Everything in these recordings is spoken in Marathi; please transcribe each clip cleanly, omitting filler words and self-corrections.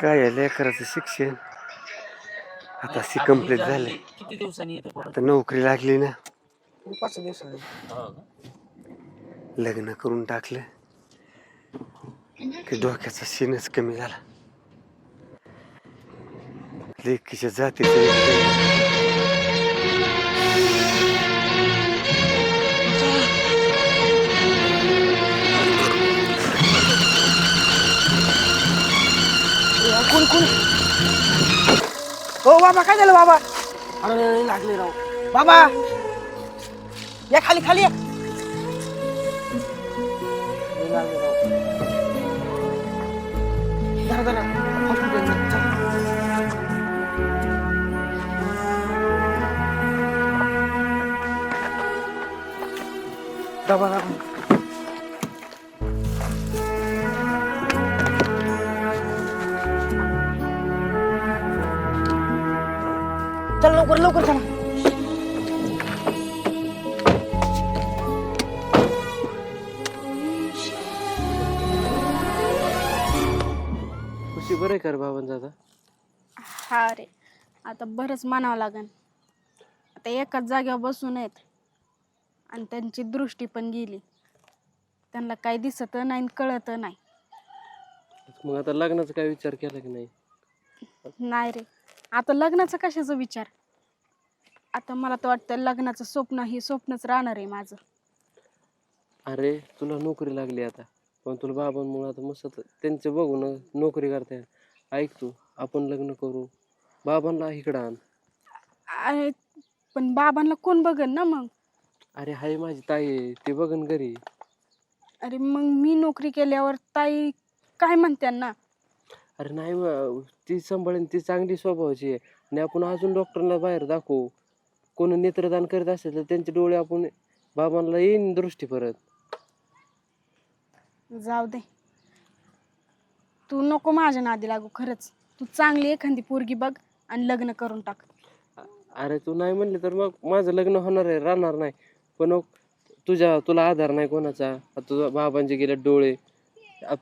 काय आहे लेकराचं शिक्षण आता कंप्लीट झालंय. किती दिवसांनी येतो आता नोकरी लागली ना, 5 दिवसांनी. लग्न करून टाकलं की डोक्याचा शिनच कमी झाला. लेकीच्या जातीचं कोण कोण? हो बाबा, काय झालं बाबा? अरे लागले राव. बाबा या खाली खाली या. लागले राव. जरा जरा हॉस्पिटलला चल. बाबा चल लवकर लवकर चला. खुशी बरं कर बाबांचा आता. हा रे, आता बरंच मानावं लागन. आता एकाच जागेवर बसून आहेत आणि त्यांची दृष्टी पण गेली. त्यांना काही दिसत नाही कळत नाही. मग आता लग्नाचा काय विचार केला की नाही? नाही रे, आता लग्नाचा कशाचा विचार? आता मला तर वाटतं लग्नाचं स्वप्न ही स्वप्नच राहणार आहे माझं. अरे तुला नोकरी लागली आता, पण तुला बाबांमुळे आता मस्त त्यांचं बघून नोकरी करता येईल. ऐक तू, आपण लग्न करू, बाबांना इकडं आण. अरे पण बाबांना कोण बघन ना मग? अरे हाय माझी ताई आहे, ते बघन घरी. अरे मग मी नोकरी केल्यावर ताई काय म्हणते ना? अरे नाही ती सांभाळून, ती चांगली स्वभावाची आहे. आणि आपण अजून डॉक्टरला बाहेर दाखवू. कोणी नेत्रदान करत असेल तर त्यांचे डोळे आपण बाबांना येईन दृष्टी परत. जाऊ दे, तू नको माझ्या नादी लागू. खरंच तू चांगली एखादी पोरगी बघ आणि लग्न करून टाक. अरे तू नाही म्हणले तर मग माझं लग्न होणार आहे, राहणार नाही. पण मग तुला आधार नाही कोणाचा. आता तुझ्या बाबांचे गेले डोळे,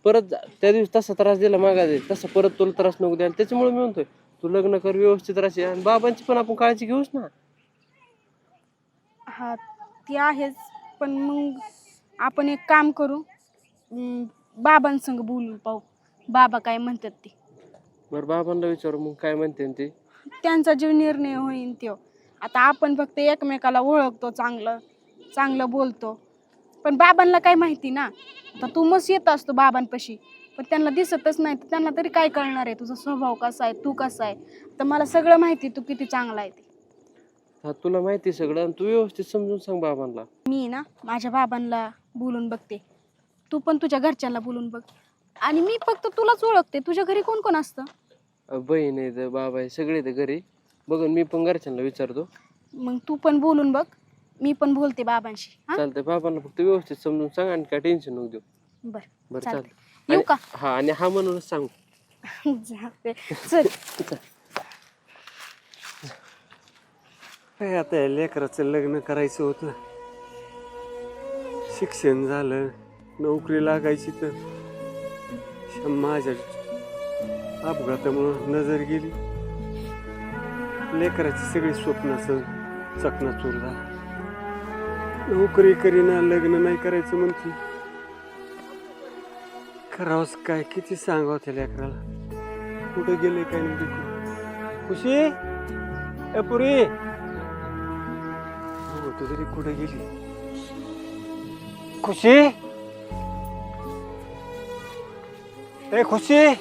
परत त्या दिवशी तसा त्रास दिला मागायचे, तसा परत तुला त्रास नको द्यायला. त्याच्यामुळे मी म्हणतोय तू लग्न कर व्यवस्थित राहशील आणि बाबांची पण आपण काळजी घेऊच ना. हा ती आहेच, पण मग आपण एक काम करू, बाबांसंग बोलून पाहू बाबा काय म्हणतात ते. बरं बाबांना विचारू मग काय म्हणते ते. त्यांचा जो निर्णय होईल तो. आता आपण फक्त एकमेकाला ओळखतो, चांगलं चांगलं बोलतो, पण बाबांना काय माहिती ना. आता तू मस्त येत असतो बाबांपाशी, पण त्यांना दिसतच नाही. तर त्यांना तरी काय कळणार आहे तुझा स्वभाव कसा आहे, तू कसा आहे. तर मला सगळं माहिती तू किती चांगला आहे ते. हा तुला माहिती सगळं, आणि तू व्यवस्थित समजून सांग बाबांना. मी ना माझ्या बाबांना बोलून बघते, तू पण तुझ्या घरच्यांना बोलून बघ. आणि मी फक्त तुलाच ओळखते. तुझ्या घरी कोण कोण असतं? बहीण आहे तर बाबा आहे, सगळे ते घरी बघून मी पण घरच्यांना विचारतो. मग तू पण बोलून बघ, मी पण बोलते बाबांशी. हा चालतंय, बाबांना फक्त व्यवस्थित समजून सांग आणि काय टेन्शन नको देऊ. बरं बरं चालतंय. चालतं. येऊ का? हा, आणि हा म्हणूनच सांग. जाते. चल. काय आता या लेकराचं लग्न करायचं होतं. शिक्षण झालं, नोकरी लागायची, तर माझ्या अपघातामुळं नजर गेली. लेकराची सगळी स्वप्नाचं चकनाचूर झाला. नोकरी करीना, लग्न नाही करायचं म्हणते. करावंच काय, किती सांगावं त्या लेकराला. कुठं गेले काय नाही. खुशी ए पुरी, हो तू तरी कुठे गेली? खुशी ए खुशी,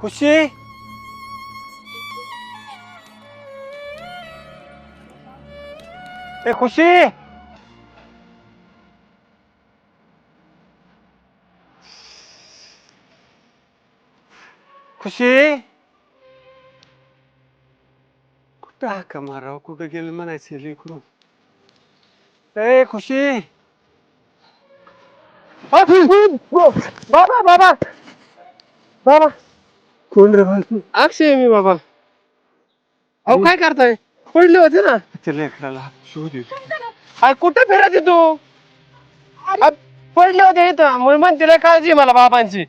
खुशी ए खुशी, खुशी कुठं हाका मारावं, कुठं गेलं म्हणायचं लेकरू. ए खुशी, बाबा बाबा बाबा, कोण रे भाऊ? अक्षय मी बाबा. अहो काय करताय? पडले होते ना. त्या लेकराला शोध येतो. अरे कुठं फिरत तू? पडले होते इथं, म्हणून म्हणते लय काळजी मला बाबांची.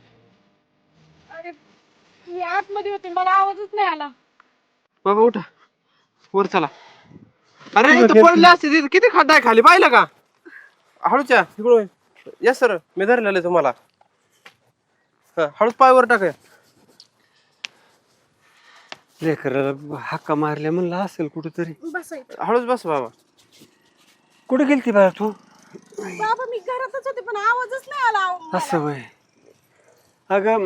मी आतमध्ये होते मला आवाजच नाही आला. बाबा उठा वर चला. अरे इथं पडले असते तिथे किती खड्डा आहे खाली पाहिलं का? हळूच्या इकडून या सर मी धरलेलं आहे तुम्हाला. हळूच पाय वर टाका. लेकराला हाका मारल्या म्हणलं असेल कुठेतरी. बसायचं. हळूच बस बाबा. कुठे गेलती बाळा तू? बाबा मी घरातच होते पण आवाजच नाही आला अहो मला. असं वय. अगं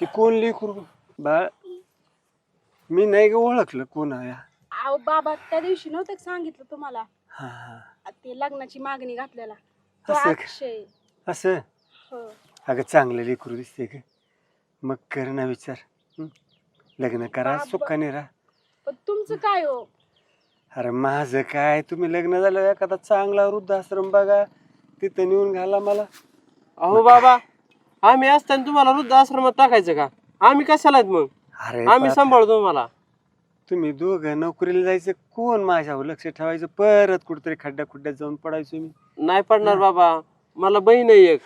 ही कोण लेकरू बाळ? मी नाही ग ओळखलं कोण आहे. अहो बाबा त्या दिवशी नव्हतं का सांगितलं तुम्हाला हा हा ते लग्नाची मागणी घातलेला तो असं का? अक्षय. असं हो. अगं चांगलं लेकरू दिसते का? मग कर ना विचार. लग्न करा सुखाने राहा. पण तुमचं काय हो? अरे माझं काय, तुम्ही लग्न झालं एखादा चांगला वृद्धाश्रम बघा तिथं नेऊन घाला मला. अहो बाबा आम्ही असताना तुम्हाला वृद्ध आश्रमात टाकायचं का? आम्ही कशाला आहेत मग? अरे आम्ही सांभाळतो तुम्हाला. तुम्ही दोघं नोकरीला जायचं, कोण माझ्यावर लक्ष ठेवायचं? परत कुठेतरी खड्ड्यात जाऊन पडायचो मी. नाही पडणार बाबा. मला बहीण आहे एक.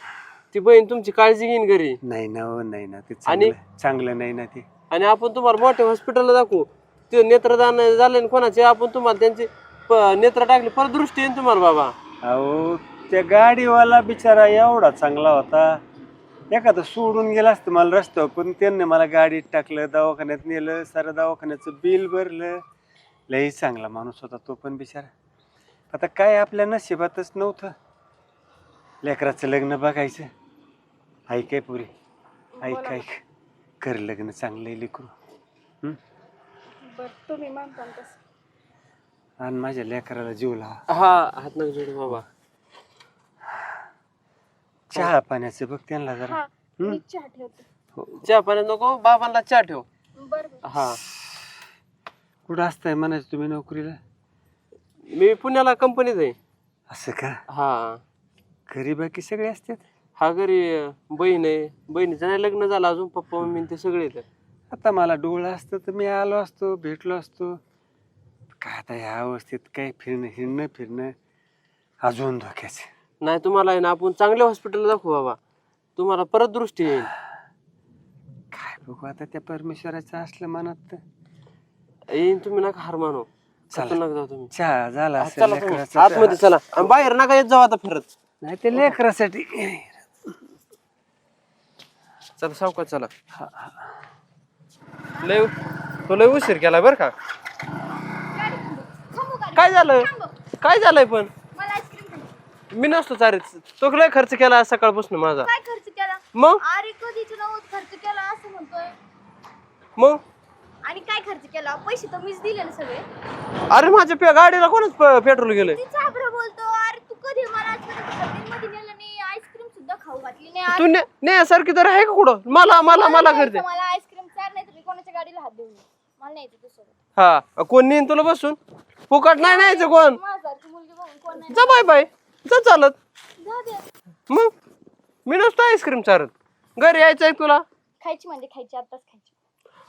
ती बहीण तुमची काळजी घेईन घरी. नाही ना हो, नाही ना ते आणि- चांगलं नाही ना ते. आणि आपण तुम्हाला मोठ्या हॉस्पिटलला दाखवू. ते नेत्रदान झाले ना कोणाचे, आपण तुम्हाला त्यांचे नेत्र टाकले परत दृष्टी येईन तुम्हाला बाबा. अहो त्या गाडीवाला बिचारा एवढा चांगला होता, एखादं सोडून गेला असतं मला रस्त्यावर, पण त्यांनी मला गाडीत टाकलं, दवाखान्यात नेलं, सारं दवाखान्याचं बिल भरलं. लई चांगला माणूस होता तो पण बिचारा. आता काय आपल्या नशिबातच नव्हतं. लेकराचं लग्न बघायचं. ऐक आहे पुरी, ऐक ऐक, कर लग्न चांगलं आहे लेकरू. बर तुम्ही म्हणता तसं. आणि माझ्या लेकराला जीव लावा. हा हात नका जोडू बाबा. चहा पाण्याचं बघ त्यांना जरा. हा मी चहा ठेवते. चहा पाण्यात नको, बाबांना चहा ठेव. बर हा कुठं असताय म्हणायचं तुम्ही नोकरीला? मी पुण्याला कंपनीत आहे. असं का? हा घरी बाकी सगळे असतात. हा घरी बहीण आहे. बहिणीचं नाही लग्न झालं अजून. पप्पा मम्मी ते सगळे आहेत. आता मला डोळा असतं तर मी आलो असतो, भेटलो असतो. काय आता ह्या अवस्थेत काय फिरणं अजून धोक्याचं. नाही तुम्हाला आहे ना आपण चांगल्या हॉस्पिटलला दाखवू बाबा. तुम्हाला परत दृष्टी येईल. काय बघू आता त्या परमेश्वराचं असलं मनात तर. येईन तुम्ही नका हार मानो. चला. खतरनाक जाऊ तुम्ही. चहा झाला असेल चला तुम्ही. लेकराचा आतमध्ये चला. आणि बाहेर नका येत जाऊ आता फिरत. नाही ते लेकरासाठी. चला सावकाश चला. लय तो लय उशीर केला बर का. काय झालं? काय झालंय पण? मला आईस्क्रीम खायची. मी नसतो चारीत. तो लय खर्च केला आज सकाळपासून माझा. काय खर्च केला? मग अरे कधीच नव्हत खर्च केला असं म्हणतोय. मग आणि काय खर्च केला? पैसे तर मीच दिले ना सगळे. अरे माझ्या गाडीला कोणच पेट्रोल गेलंय? ती चाबरं बोलतो. अरे तू कधी मला आजपर्यंत हॉटेलमध्ये नेलं नाही, आईस्क्रीम सुद्धा खाऊ घातली नाही. तू ने सारखी तर आहे का कुठं? मला करते. मला आईस्क्रीम चार नाही तर मी कोणाच्या गाडीला हात देऊ नये. मला नाही येते तुझ्यासोबत. हा कोण नेईन तुला बसून? फुकट नाही न्यायचं कोण. माझ्यासारखी मुलगी बघून कोण नाही. जा बाय जा चालत. जाऊ दे. मग मी नसतो आईस्क्रीम चारत. घरी यायचंय तुला? खायची म्हणजे खायची, आताच खायची.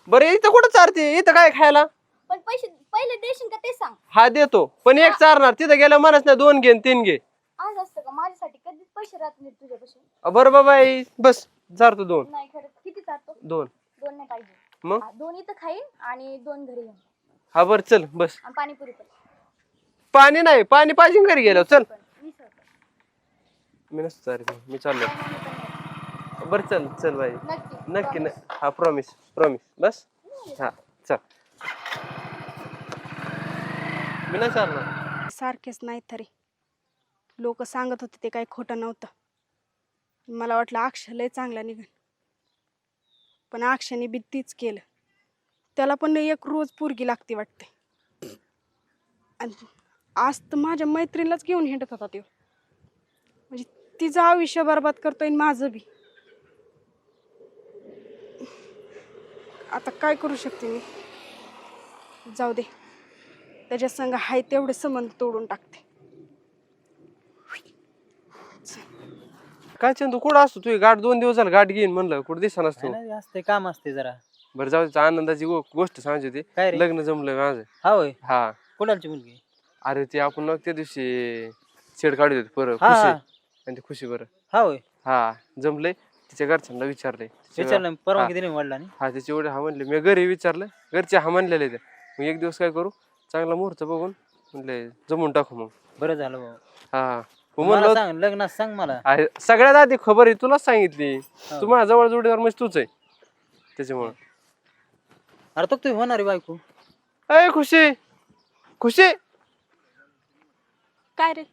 बरं इथं कुठं चारते? इथं काय खायला? पण पैसे पहिले देशील का ते सांग. हा देतो पण एक चारणार. तिथं गेल्या म्हणच नाही 2 घे 3 घे. आज असतं का? माझ्यासाठी कधीच पैसे राहत नाहीत तुझ्यापाशी. बरं बाबा बस चारतो 2. नाही खरंच. किती चालतो? 2 2 नाही पाहिजे. मग 2 इथं खाईन आणि 2 घरी घेऊन. हा बरं चल बस. आणि पाणीपुरी पण. पाणी नाही, पाणी पाहिजे घरी गेल्यावर. चल 20 रुपये. मी नसतो चालत. मी चाललो. बरं चल चल बाई. नक्की नाही. हा प्रॉमिस बस. हा चल. मी नाही चालणार. सारखेच नाही तरी लोक सांगत होते ते काही खोटं नव्हतं. मला वाटलं अक्षय लय चांगला निघन, पण अक्षयने बी तीच केलं. त्याला पण एक रोज पोरगी लागते वाटते. आणि आज तर माझ्या मैत्रिणीलाच घेऊन हिंडत होता तो. म्हणजे तिचं आयुष्य बरबाद करतोय आणि माझं बी. आता काय करू शकते मी? जाऊ दे, त्याच्या संग हाय तेवढे संबंध तोडून टाकते. काय चंदू कुठं असतो? तुझी गाठ 2 दिवस झालं गाठ घेईन म्हणलं, कुठं दिसणार असतो. असते काम असते जरा. बरं जाऊ दे. आनंदाची गोष्ट सांगायची होती. काय रे? लग्न जमलंय माझं. हा होय. हा कोणाची मुलगी? अरे ते आपण ना त्या दिवशी शेड काढत होते परत हा, खुशी. हा. आणि ते खुशी बरं. हा होय. हा जमलंय. तिच्या घरच्यांना विचारले विचारलं परवानगी दिली वडिलांनी. हा त्याचे एवढे हा म्हणले, मी घरी विचारलं, घरचे हा म्हणलेले ते. मग एक दिवस काय करू, चांगला मुहूर्त बघून म्हणले जमून टाकू मग. बरं झालं भाऊ. हा मग मला म्हणलं सांग लग्नात सांग मला. सगळ्यात आधी खबर आहे तुलाच सांगितली, तू माझ्या जवळ जोडीदार म्हणजे तूच आहे त्याच्यामुळं. अरे तो तुम्ही होणारी बायको. अय खुशी खुशी, काय रे?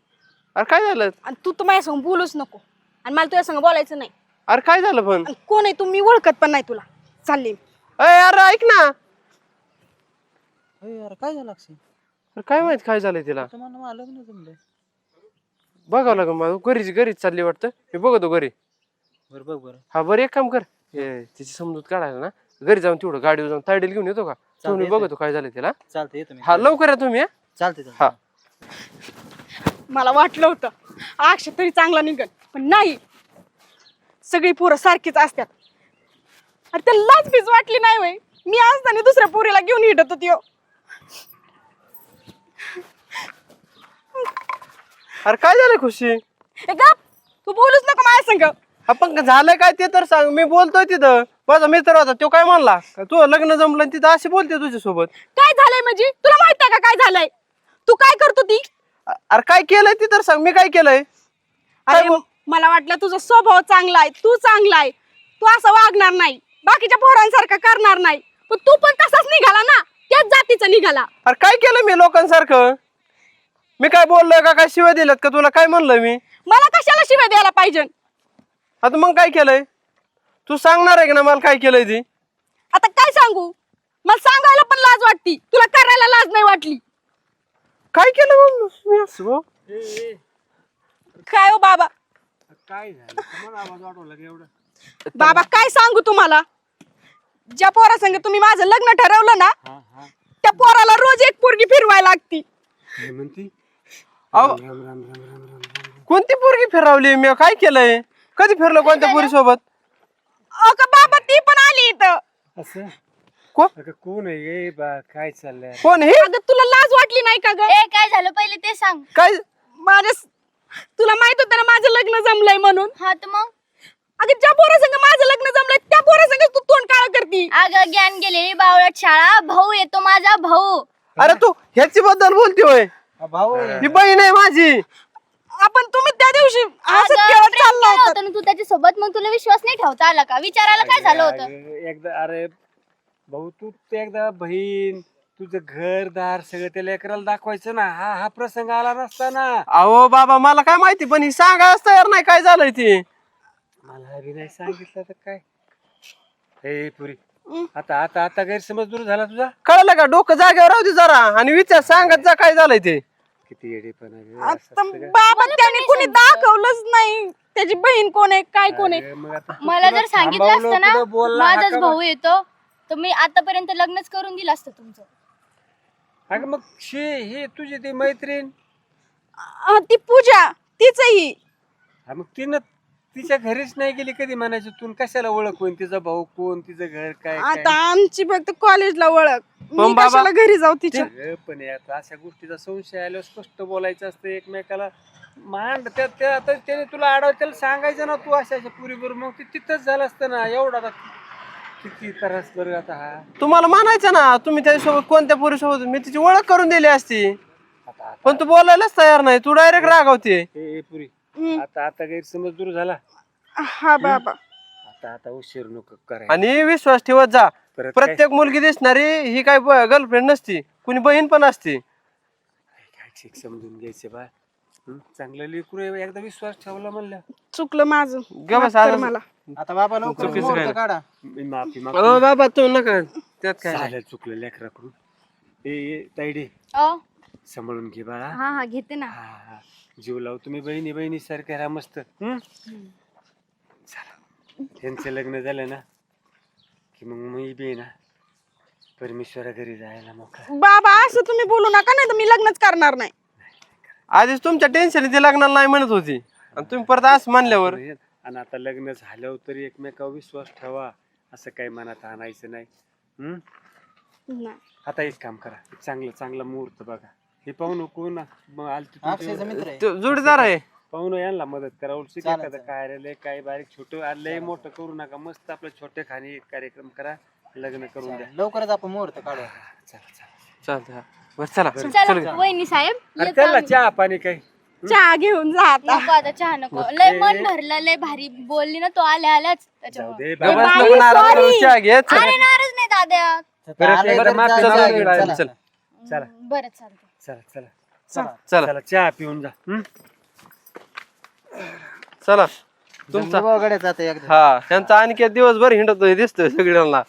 अरे काय झालं? आणि तू तर माझ्या संग बोलूच नको, आणि मला तुझ्या संग बोलायचं नाही. अरे काय झालं पण? आणि कोण आहे तू? मी ओळखत पण नाही तुला. चालली. अय अरे ऐक ना. अरे काय झालं अक्षय? अरे काय माहित काय झालंय तिला. तुम्हाला मला लग्न जमलंय. बघावं लागेल मला, घरीच चालली वाटतं. मी बघतो घरी. बरं बघ बरं. हा बरं एक काम कर, तिची समजूत काढायला ना घरी जाऊन तेवढं गाडीवर जाऊन तायडील घेऊन येतो का? तुम्ही बघतो काय झालं तिला. चालतंय येतो मी. हा लवकर या तुम्ही. चालतंय हा मला वाटलं होतं अक्षय तरी चांगला निघल, पण नाही. सगळी पोरं सारखीच असतात. अरे त्याला लाज बीज वाटली नाही वय? मी असताना दुसऱ्या पोरीला घेऊन हिंडत होती हो. अरे काय झालं खुशी? ए गप, तू बोलूच नको माझ्या संग. आपण झालंय काय ते तर सांग. मी बोलतोय तिथं, माझा मित्र होता तो काय म्हणला, तू लग्न जमलं तिथं अशी बोलते तुझ्यासोबत. काय झालंय म्हणजे? तुला माहित आहे का काय झालंय? तू काय करतो ती? अरे काय केलंय ते तर सांग, मी काय केलंय? अरे मला वाटलं तुझा स्वभाव चांगला आहे, तू चांगला आहे, तू असं वागणार नाही, बाकीच्या पोरांसारखं करणार नाही. पण तू पण तसाच निघाला ना, त्याच जातीचा निघाला. अरे काय केलं मी लोकांसारखं? मी काय बोललोय का? काय शिवाय दिल्यात का तुला? काय म्हणलोय मी? मला कशाला शिवाय द्यायला पाहिजे? आता मग काय केलंय? तू सांगणार आहे की ना मला काय केलंय ती? आता काय सांगू? मला सांगायला पण लाज वाटती, तुला करायला लाज नाही वाटली. काय केलं मग मी असं? काय हो बाबा? काय झालं तुम्हाला आवाज वाटवला का एवढं? बाबा काय सांगू तुम्हाला? ज्या पोरासंग तुम्ही माझं लग्न ठरवलं ना, हा हा त्या पोराला रोज एक पोरगी फिरवायला लागती. काय म्हणती? अहो, राम राम राम राम राम राम. कोणती पोरगी फिरवली मी? काय केलंय? कधी फिरलो कोणत्या पोरी सोबत? अहो का बाबा, ती पण आली इथं. असं कोण? अगं कोण आहे बा? काय चाललंय? कोण हे? अगं तुला लाज वाटली नाही का ग? ए काय झालं पहिले ते सांग. काय? माझ्या तुला माहित होतं ना माझं लग्न जमलंय म्हणून? हा तर मग अगं ज्या पोरासंग माझं लग्न जमलंय त्या पोरासंग तू तोंड काळ करती. अगं ज्ञान गेलेली बावळट शाळा. भाऊ येतो माझा भाऊ. अरे तू ह्याची बद्दल बोलती होय? भाऊ ही बहीण आहे माझी. आपण तुम्ही त्या दिवशी असं अगं, खेळत प्रेम चाललो केलं होतं. होतं ना तू त्याच्यासोबत, मग तुला विश्वास नाही ठेवता आला का? विचारायला काय झालं होतं? अगं, एकदा अरे भाऊ तू ते एकदा बहीण तुझं घरदार सगळं त्या लेकराला दाखवायचं ना. हा हा प्रसंग आला नसता ना. अहो बाबा मला काय माहिती, पण ही सांगायच तयार नाही काय झालंय ती. मला बी नाही सांगितलं तर काय. हे पुरी आता आता आता गैरसमज दूर झाला तुझा. कळलं का? डोकं जागेवर राहू दे जरा आणि विचार, सांगत जा काय झालंय ते. किती येडेपणा गं, आता असं असतं का? बाबा त्याने कुणी दाखवलंच नाही त्याची बहीण कोण आहे काय कोण आहे. अरे, मग आता मला तुला जर सांगितलं थांबवलं, असतं ना पुढं बोलला, माझाच हाका भाऊ येतो, तर मी आतापर्यंत लग्नच करून दिलं असतं तुमचं. अगं मग ही तुझी ती मैत्रीण. ती पूजा तीच ही. हा, मग तिनं तिच्या घरीच नाही गेली कधी म्हणायची तू कशाला ओळख होईन तिचा भाऊ कोण तिचं घर काय काय. आता आमची फक्त कॉलेजला ओळख, मी पण बाबा- कशाला घरी जाऊ तिच्या. अगं, पण आता अशा गोष्टीचा संशय आल्यावर स्पष्ट बोलायचं असतं एकमेकाला. मांड त्या आता त्याने तुला अडव त्याला सांगायचं ना तू अशा पुरी बरोबर, मग ते तिथंच झालं असतं ना. एवढा आता किती त्रास बरं आता हा. तुम्हाला म्हणायचं ना तुम्ही त्याच्यासोबत कोणत्या पोरीसोबत, मी तिची ओळख करून दिली असती, आता पण तू बोलायलाच तयार नाही. तू डायरेक्ट रागावते. हे पुरी हम्म. आता आता गैरसमज दूर झाला. हा बाबा. आता आता उशीर नको करायला. आणि विश्वास ठेवत जा. परत काय- प्रत्येक मुलगी दिसणारी ही काय गर्लफ्रेंड नसती, कुणी बहीण पण असते. काय ठीक समजून घ्यायचे बा. चांगलं लेकरू आहे, एकदा विश्वास ठेवला म्हणलं. चुकलं माझं, ग बस माफ कर आता. मला. आता बाबा लवकर चुकीचं मुहूर्त काय? काढा. मी माफी अ मागतो. बाबा तू नका त्यात काय नाही. झालं चुकलं लेकराकडून. ए ताईडे अ, सांभाळून घे बाळा. हा हा घेते ना. हा हा जीव लाव तुम्ही बहिणी बहिणी सारखे राहा मस्त. चला त्यांचं लग्न झालं ना की मग मी बी ना परमेश्वरा घरी जायला मग. बाबा असं तुम्ही बोलू नका, नाही तर मी लग्नच करणार नाही. आधीच तुमच्या टेन्शन ते लग्नाला नाही म्हणत होती आणि तुम्ही परत असं म्हणल्यावर. आणि आता लग्न झाल्यावर तरी एकमेकावर विश्वास ठेवा. असं काही मनात आणायचं नाही. नाही. आता एक काम करा, एक चांगलं चांगला मुहूर्त बघा. हे पाहू नको ना मग आलती अक्षयचा मित्र आहे. तो जोडीदार आहे. पाहून यांना मदत करा उलशी चालेल, एखादं चालेल. कार्यालय काय बारीक छोटं लय मोठं करू नका मस्त आपलं छोटे खाणी कार्यक्रम करा लग्न करून द्या लवकरच आपण मुहूर्त काढू चालतं बरं चला चला वहिनी साहेब अरे येतो त्याला आम्ही. चहा पाणी काही चहा घेऊन जा आता नको आता चहा नको लय मन भरलं लय भारी बोलली ना तो आल्या आल्याच जाऊ त्याच्यामुळे दे गप्प बाबा. बस, नको नाराज करू, चहा घे चल. अरे नाराज नाही दाद्या परत एकदा मागचं चला, जाऊ चला, दे. चल. चला बरं चालतं चला चला चला चला चहा पिऊन जा हं? चला तुमचा वगैरे जाते एकदा हा त्यांचा आणखी दिवसभर हिंडतोय दिसतोय सगळ्यांना